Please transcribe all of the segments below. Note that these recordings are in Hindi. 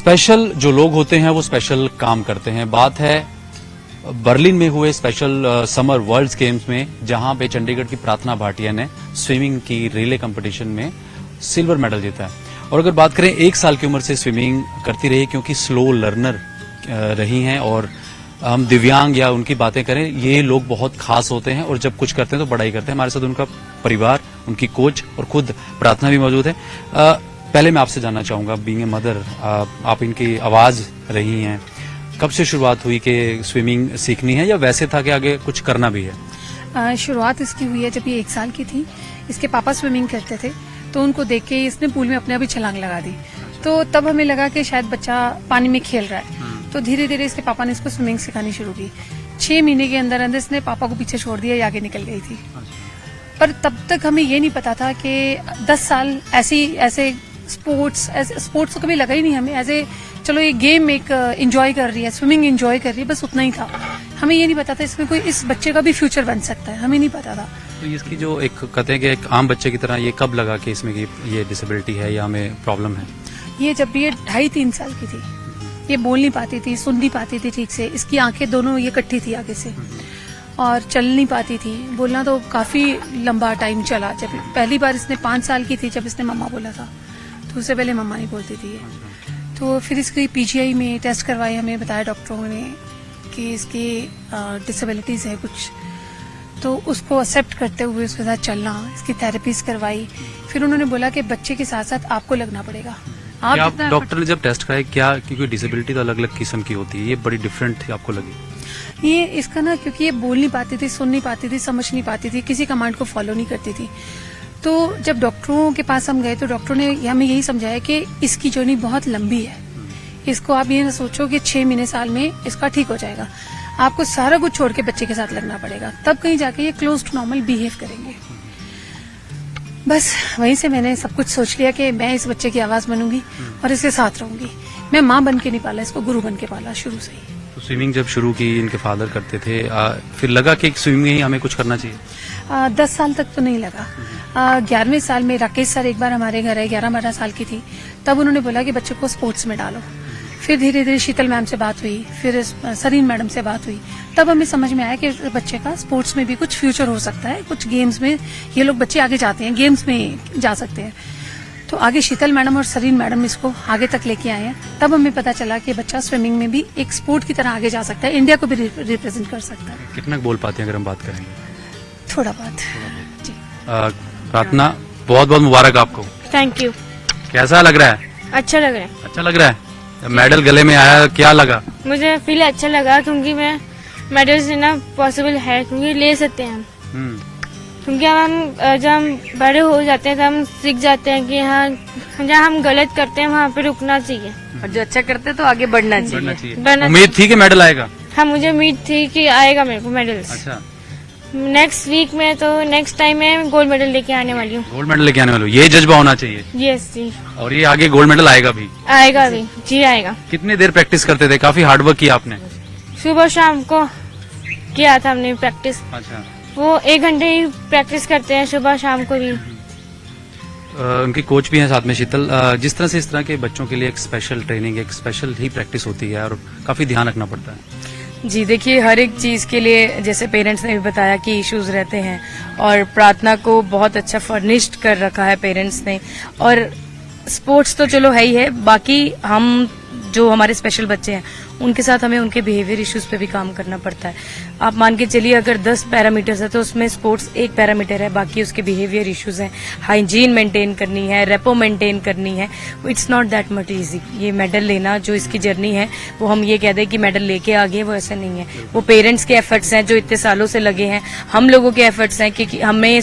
स्पेशल जो लोग होते हैं वो स्पेशल काम करते हैं। बात है बर्लिन में हुए स्पेशल समर वर्ल्ड गेम्स में, जहां पे चंडीगढ़ की प्रार्थना भाटिया ने स्विमिंग की रिले कंपटीशन में सिल्वर मेडल जीता है। और अगर बात करें 1 साल की उम्र से स्विमिंग करती रही, क्योंकि स्लो लर्नर रही हैं, और हम दिव्यांग या उनकी बातें करें, ये लोग बहुत खास होते हैं और जब कुछ करते हैं तो बड़ा ही करते हैं। हमारे साथ उनका परिवार, उनकी कोच और खुद प्रार्थना भी मौजूद है। पहले मैं आपसे जानना चाहूंगा, बीइंग ए मदर, आप इनकी आवाज रही हैं, कब से शुरुआत हुई कि स्विमिंग सीखनी है, या वैसे था कि आगे कुछ करना भी है? शुरुआत इसकी हुई है जब ये 1 साल की थी। इसके पापा स्विमिंग करते थे तो उनको देख के इसने पूल में अपने आप ही छलांग लगा दी। तो तब हमें लगा कि शायद बच्चा पानी में खेल रहा है, तो धीरे धीरे इसके पापा ने इसको स्विमिंग सिखानी शुरू की। 6 महीने के अंदर अंदर इसने पापा को पीछे छोड़ दिया, ये आगे निकल गई थी। पर तब तक हमें ये नहीं पता था कि 10 साल ऐसे स्पोर्ट्स तो कभी लगा ही नहीं हमें। ऐसे चलो ये गेम एक एंजॉय कर रही है, स्विमिंग एंजॉय कर रही है, बस उतना ही था। हमें ये नहीं पता था इसमें कोई इस बच्चे का भी फ्यूचर बन सकता है, हमें नहीं पता था। तो इसकी जो एक कहते हैं कि एक आम बच्चे की तरह, ये कब लगा कि इसमें ये डिसेबिलिटी है या हमें प्रॉब्लम है? ये जब भी ये 2.5-3 साल की थी, ये बोल नहीं पाती थी, सुन नहीं पाती थी ठीक से, इसकी आंखें दोनों ये कट्ठी थी आगे से, और चल नहीं पाती थी। बोलना तो काफी लंबा टाइम चला। जब पहली बार इसने 5 साल की थी जब इसने मम्मा बोला था, तो उससे पहले मम्मा नहीं बोलती थी ये। तो फिर इसकी पीजीआई में टेस्ट करवाए, हमें बताया डॉक्टरों ने कि इसकी डिसेबिलिटीज है कुछ, तो उसको एक्सेप्ट करते हुए उसके साथ चलना, इसकी थेरेपीज करवाई। फिर उन्होंने बोला कि बच्चे के साथ साथ आपको लगना पड़ेगा। आप डॉक्टर ने जब टेस्ट कराया, क्या क्योंकि डिसेबिलिटी तो अलग अलग किस्म की होती है, ये बड़ी डिफरेंट थी आपको लगी? ये इसका ना, क्योंकि ये बोल नहीं पाती थी, सुन नहीं पाती थी, समझ नहीं पाती थी, किसी कमांड को फॉलो नहीं करती थी। तो जब डॉक्टरों के पास हम गए तो डॉक्टरों ने हमें यही समझाया कि इसकी जर्नी बहुत लंबी है। इसको आप ये ना सोचो कि 6 महीने साल में इसका ठीक हो जाएगा। आपको सारा कुछ छोड़ के बच्चे के साथ लगना पड़ेगा, तब कहीं जाके ये क्लोज टू नॉर्मल बिहेव करेंगे। बस वहीं से मैंने सब कुछ सोच लिया कि मैं इस बच्चे की आवाज बनूंगी और इसके साथ रहूंगी। मैं माँ बन के नहीं पाला इसको, गुरु बन के पाला शुरू से ही। तो स्विमिंग जब शुरू की, इनके फादर करते थे, फिर लगा कि स्विमिंग ही हमें कुछ करना चाहिए? 10 साल तक तो नहीं लगा। 11वें साल में राकेश सर एक बार हमारे घर आए, 11-12 साल की थी, तब उन्होंने बोला कि बच्चे को स्पोर्ट्स में डालो। फिर धीरे धीरे शीतल मैम से बात हुई, फिर सरीन मैडम से बात हुई, तब हमें समझ में आया कि बच्चे का स्पोर्ट्स में भी कुछ फ्यूचर हो सकता है। कुछ गेम्स में ये लोग बच्चे आगे जाते हैं, गेम्स में जा सकते हैं। तो आगे शीतल मैडम और सरीन मैडम इसको आगे तक लेके आए हैं। तब हमें पता चला कि बच्चा स्विमिंग में भी एक स्पोर्ट की तरह आगे जा सकता है, इंडिया को भी रिप्रेजेंट कर सकता है। कितना बोल पाते हैं अगर हम बात करेंगे? थोड़ा बहुत जी। प्रार्थना, बहुत बहुत मुबारक आपको। Thank you. कैसा लग रहा है? अच्छा लग रहा है। अच्छा लग रहा है। मेडल गले में आया, क्या लगा? मुझे फील अच्छा लगा, क्योंकि मैं मेडल लेना पॉसिबल है, क्योंकि ले सकते हैं हम। क्योंकि जब हम बड़े हो जाते हैं तो हम सीख जाते हैं कि हाँ, जहाँ हम गलत करते हैं वहाँ पे रुकना चाहिए, और जो अच्छा करते हैं तो आगे बढ़ना चाहिए। उम्मीद थी कि मेडल आएगा? हाँ, मुझे उम्मीद थी कि आएगा मेरे को मेडल। अच्छा, नेक्स्ट वीक में तो नेक्स्ट टाइम मैं गोल्ड मेडल लेके आने वाली हूँ। गोल्ड मेडल लेके आने वाली हूँ, ये जज्बा होना चाहिए। यस जी। और ये आगे गोल्ड मेडल आएगा भी? आएगा भी जी, आएगा। कितनी देर प्रैक्टिस करते थे? काफी हार्डवर्क किया आपने? सुबह शाम को किया था हमने प्रैक्टिस। अच्छा, वो 1 घंटे ही प्रैक्टिस करते हैं सुबह शाम को भी। उनकी कोच भी हैं साथ में, शीतल। जिस तरह से इस तरह के बच्चों के लिए एक स्पेशल ट्रेनिंग, एक स्पेशल ही प्रैक्टिस होती है और काफी ध्यान रखना पड़ता है। जी देखिए, हर एक चीज के लिए जैसे पेरेंट्स ने भी बताया कि इश्यूज रहते हैं, और प्रार्थना को बहुत अच्छा फर्निश्ड कर रखा है पेरेंट्स ने। और स्पोर्ट्स तो चलो है ही है, बाकी हम जो हमारे स्पेशल बच्चे हैं उनके साथ हमें उनके बिहेवियर इश्यूज पे भी काम करना पड़ता है। आप मान के चलिए, अगर 10 पैरामीटर्स है तो उसमें स्पोर्ट्स 1 पैरामीटर है, बाकी उसके बिहेवियर इश्यूज हैं, हाइजीन मेंटेन करनी है, रेपो मेंटेन करनी है। It's not that much easy. ये मेडल लेना, जो इसकी जर्नी है, वो हम ये कह दें कि मेडल लेके आ गए, वो ऐसा नहीं है। वो पेरेंट्स के एफर्ट्स हैं जो इतने सालों से लगे हैं, हम लोगों के एफर्ट्स हैं, क्योंकि हमें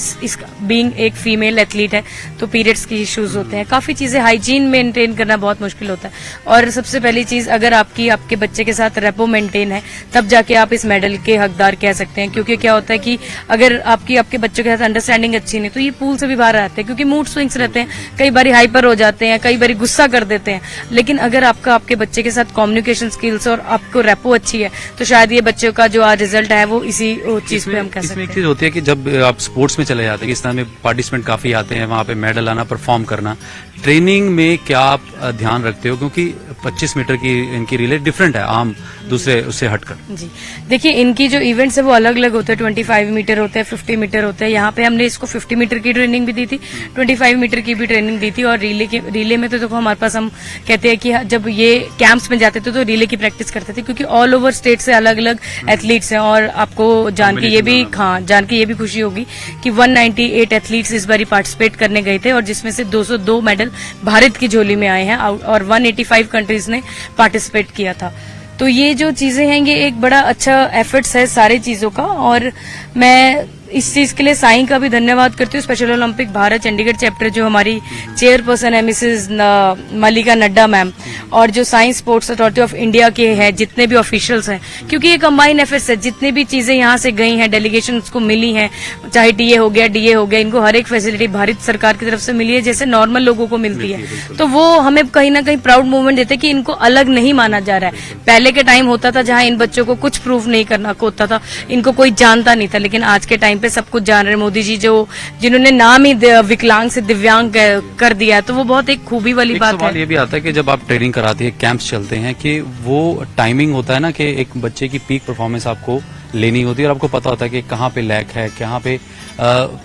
बीइंग एक फीमेल एथलीट है तो पीरियड्स की इश्यूज होते हैं, काफी चीजें, हाइजीन मेंटेन करना बहुत मुश्किल होता है। और सबसे पहली चीज, अगर आपके बच्चे के साथ रेपो मेंटेन है, तब जाके आप इस मेडल के हकदार कह सकते हैं। क्योंकि क्या होता है कि अगर आपके बच्चों के साथ अंडरस्टैंडिंग अच्छी नहीं तो ये पूल से भी बाहर आते हैं, क्योंकि मूड स्विंग्स रहते हैं, कई बार हाइपर हो जाते हैं, कई बार गुस्सा कर देते हैं। लेकिन अगर आपके बच्चे के साथ कम्युनिकेशन स्किल्स और आपको रेपो अच्छी है तो शायद ये बच्चों का जो आज रिजल्ट है वो इसी चीज पे हम कह सकते इसमें हैं। एक चीज होती है कि जब आप स्पोर्ट्स में चले जाते हैं, इस तरह में पार्टिसिपेंट काफी आते हैं, वहां पे मेडल आना, परफॉर्म करना, ट्रेनिंग में क्या आप ध्यान रखते हो? क्योंकि 25 मीटर की इनकी रिले डिफरेंट है आम दूसरे उससे हटकर। जी देखिए, इनकी जो इवेंट्स है वो अलग अलग होते हैं। 25 मीटर होते हैं, 50 मीटर होते हैं। यहाँ पे हमने इसको 50 मीटर की ट्रेनिंग भी दी थी, 25 मीटर की भी ट्रेनिंग दी थी। और रिले में तो देखो हमारे पास, हम कहते हैं कि जब ये कैंप्स में जाते थे तो रिले की प्रैक्टिस करते थे, क्योंकि ऑल ओवर स्टेट से अलग अलग एथलीट्स हैं। और आपको जान के ये भी खुशी होगी कि 198 एथलीट्स इस बारी पार्टिसिपेट करने गए थे, और जिसमें से 202 मेडल भारत की झोली में आए हैं, और 185 कंट्रीज ने पार्टिसिपेट किया था। तो ये जो चीजें हैं ये एक बड़ा अच्छा एफर्ट्स है सारी चीजों का। और मैं इस चीज के लिए साईं का भी धन्यवाद करती हूँ, special Olympic Bharat Chandigarh chapter जो हमारी चेयरपर्सन है मिसेस मल्लिका नड्डा मैम, और जो science sports authority of India के हैं जितने भी ऑफिशियल्स हैं, क्योंकि ये कंबाइन एफर्ट्स है। जितने भी चीजें यहाँ से गई हैं, डेलीगेशन को मिली हैं, चाहे टीए हो गया, डीए हो गया, इनको हर एक फैसिलिटी भारत सरकार की तरफ से मिली है जैसे नॉर्मल लोगों को मिलती है। तो वो हमें कहीं ना कहीं प्राउड मूवमेंट देते हैं कि इनको अलग नहीं माना जा रहा है। पहले के टाइम होता था जहाँ इन बच्चों को कुछ प्रूव नहीं करना होता था, इनको कोई जानता नहीं था, लेकिन आज के टाइम पे सब कुछ जान रहे हैं। मोदी जी जिन्होंने नाम ही विकलांग से दिव्यांग कर दिया है, तो वो बहुत एक खूबी वाली बात है। सवाल ये भी आता है कि जब आप ट्रेनिंग कराती है, कैंप्स चलते हैं, कि वो टाइमिंग होता है ना कि एक बच्चे की पीक परफॉर्मेंस आपको लेनी होती है और आपको पता होता है कि कहाँ पे लैक है, कहाँ पे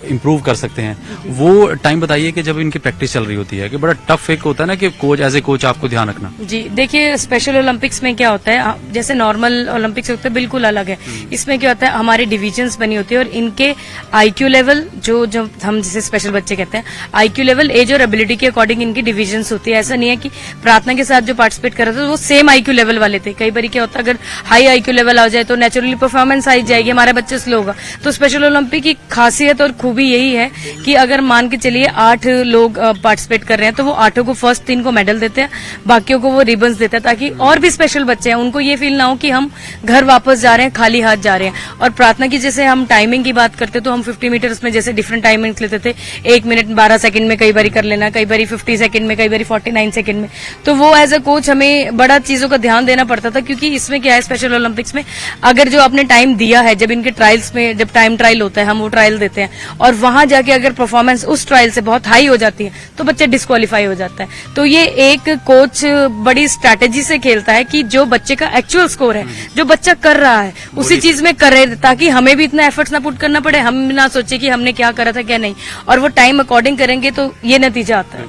इम्प्रूव कर सकते हैं। वो टाइम बताइए कि जब इनकी प्रैक्टिस चल रही होती है, कि बड़ा टफ एक होता है ना कि कोच एज ए कोच आपको ध्यान रखना। जी देखिए, स्पेशल ओलंपिक्स में क्या होता है, जैसे नॉर्मल ओलंपिक्स होते हैं बिल्कुल अलग है। इसमें क्या होता है, हमारी डिविजन्स बनी होती है और इनके आईक्यू लेवल जो हम जिसे स्पेशल बच्चे कहते हैं, आईक्यू लेवल एज और एबिलिटी के अकॉर्डिंग इनकी डिविजन्स होती है। ऐसा नहीं है कि प्रार्थना के साथ जो पार्टिसिपेट कर रहे थे वो सेम आईक्यू लेवल वाले थे। कई बार क्या होता है, अगर हाई आईक्यू लेवल आ जाए तो नेचुरली परफॉर्मेंस आई जाएगी, हमारा बच्चा स्लो होगा। तो स्पेशल ओलंपिक की खासियत और खूबी यही है कि अगर मान के चलिए 8 लोग पार्टिसिपेट कर रहे हैं तो वो 8 को फर्स्ट 3 को मेडल देते हैं, बाकियों को वो रिबन्स देते हैं, ताकि और भी स्पेशल बच्चे हैं उनको ये फील ना हो कि हम घर वापस जा रहे हैं खाली हाथ जा रहे हैं। और प्रार्थना की जैसे हम टाइमिंग की बात करते तो हम 50 मीटर्स में जैसे डिफरेंट टाइमिंग्स लेते थे, 1 मिनट 12 सेकंड में कई बारी कर लेना, कई बारी 50 सेकंड में, कई बारी 49 सेकंड में। तो वो एज अ कोच हमें बड़ा चीजों का ध्यान देना पड़ता था, क्योंकि इसमें क्या है, स्पेशल ओलंपिक्स में अगर जो आपने टाइम दिया है, जब इनके ट्रायल्स में जब टाइम ट्रायल होता है हम वो ट्रायल देते हैं, और वहां जाके अगर परफॉर्मेंस उस ट्रायल से बहुत हाई हो जाती है तो बच्चे डिस्क्वालीफाई हो जाता है। तो ये एक कोच बड़ी स्ट्रैटेजी से खेलता है कि जो बच्चे का एक्चुअल स्कोर है, जो बच्चा कर रहा है उसी चीज में करे, ताकि हमें भी इतना एफर्ट्स ना पुट करना पड़े, हम ना सोचे कि हमने क्या करा था क्या नहीं, और वो टाइम अकॉर्डिंग करेंगे तो ये नतीजा आता है।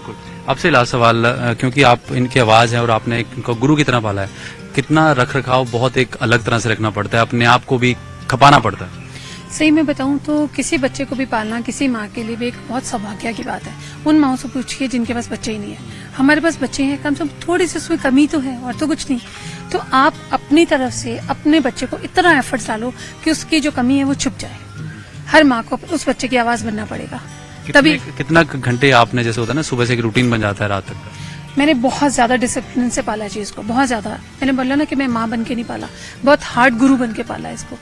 आपसे लास्ट सवाल, क्योंकि आप इनकी आवाज है और आपने इनको गुरु की तरह पाला है, कितना रख रखाव बहुत एक अलग तरह से रखना पड़ता है, अपने आप को भी खपाना पड़ता है। सही में बताऊं तो किसी बच्चे को भी पालना किसी माँ के लिए भी एक बहुत सौभाग्य की बात है। उन माओ से पूछिए जिनके पास बच्चे ही नहीं है, हमारे पास बच्चे हैं, कम से कम थोड़ी सी उसमें कमी तो है और तो कुछ नहीं। तो आप अपनी तरफ से अपने बच्चे को इतना एफर्ट्स डालो कि उसकी जो कमी है वो छुप जाए। हर माँ को उस बच्चे की आवाज बनना पड़ेगा। तभी कितना घंटे आपने, जैसे होता है ना सुबह से एक रूटीन बन जाता है रात तक, मैंने बहुत ज्यादा डिसिप्लिन से पाला चीज को, बहुत ज्यादा। मैंने बोला ना कि मैं माँ बन के नहीं पाला, बहुत हार्ड गुरु बन के पाला इसको।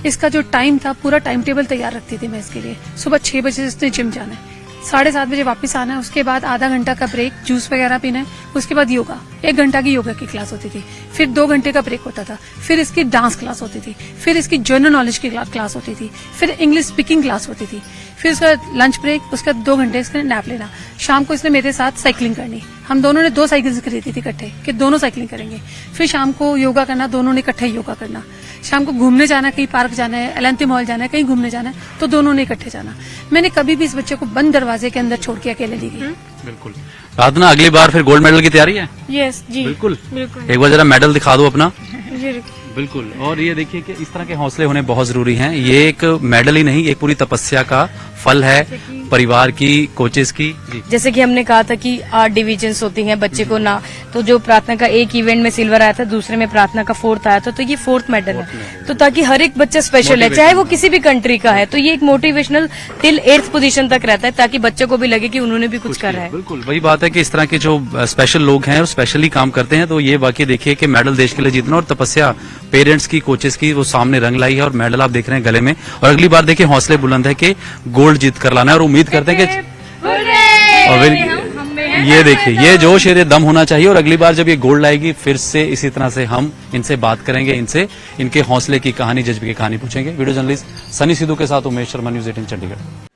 इसका जो टाइम था, पूरा टाइम टेबल तैयार रखती थी मैं इसके लिए। सुबह 6 बजे इसने जिम जाना है, 7:30 बजे वापस आना है, उसके बाद आधा घंटा का ब्रेक, जूस वगैरह पीना है, उसके बाद योगा, 1 घंटा की योगा की क्लास होती थी, फिर 2 घंटे का ब्रेक होता था, फिर इसकी डांस क्लास होती थी, फिर इसकी जनरल नॉलेज की क्लास होती थी, फिर इंग्लिश स्पीकिंग क्लास होती थी, फिर उसका लंच ब्रेक, उसका 2 घंटे इसने नैप लेना। शाम को इसने मेरे साथ साइकिलिंग करनी, हम दोनों ने 2 साइकिल खरीदी थी इकट्ठे कि दोनों साइकिलिंग करेंगे। फिर शाम को योगा करना, दोनों ने इकट्ठे योगा करना। शाम को घूमने जाना, कहीं पार्क जाना है, एलेंती मॉल जाना है, कहीं घूमने जाना है, तो दोनों ने इकट्ठे जाना। मैंने कभी भी इस बच्चे को बंद दरवाजे के अंदर छोड़ के अकेले नहीं गई। बिल्कुल। साधना, अगली बार फिर गोल्ड मेडल की तैयारी है? यस जी, बिल्कुल। बिल्कुल एक बार जरा मेडल दिखा दो अपना। जी। बिल्कुल। और ये देखिए कि इस तरह के हौसले होने बहुत जरूरी हैं। ये एक मेडल ही नहीं, एक पूरी तपस्या का फल है परिवार की, कोचेस की। जी जैसे कि हमने कहा था कि 8 डिविजन्स होती हैं बच्चे को ना, तो जो प्रार्थना का एक इवेंट में सिल्वर आया था, दूसरे में प्रार्थना का 4th आया था, तो ये 4th मेडल है। तो ताकि हर एक बच्चा स्पेशल है, चाहे वो किसी भी कंट्री का है, तो ये एक मोटिवेशनल टिल 8th पोजीशन तक रहता है, ताकि बच्चे को भी लगे कि उन्होंने भी कुछ करा है। बिल्कुल वही बात है कि इस तरह के जो स्पेशल लोग हैं और स्पेशली काम करते हैं, तो ये बाकी देखिए कि मेडल देश के लिए जीतना और तपस्या पेरेंट्स की, कोचेस की, वो सामने रंग लाई है और मेडल आप देख रहे हैं गले में। और अगली बार देखिए हौसले बुलंद है कि गोल्ड जीत कर लाना है, और उम्मीद करते हैं कि और ये देखिए ये जोश ये दम होना चाहिए। और अगली बार जब ये गोल्ड लाएगी फिर से इसी तरह से हम इनसे बात करेंगे, इनसे इनके हौसले की कहानी, जज्बे की कहानी पूछेंगे। वीडियो जर्नलिस्ट सनी सिद्धू के साथ उमेश शर्मा, न्यूज़ 18 चंडीगढ़।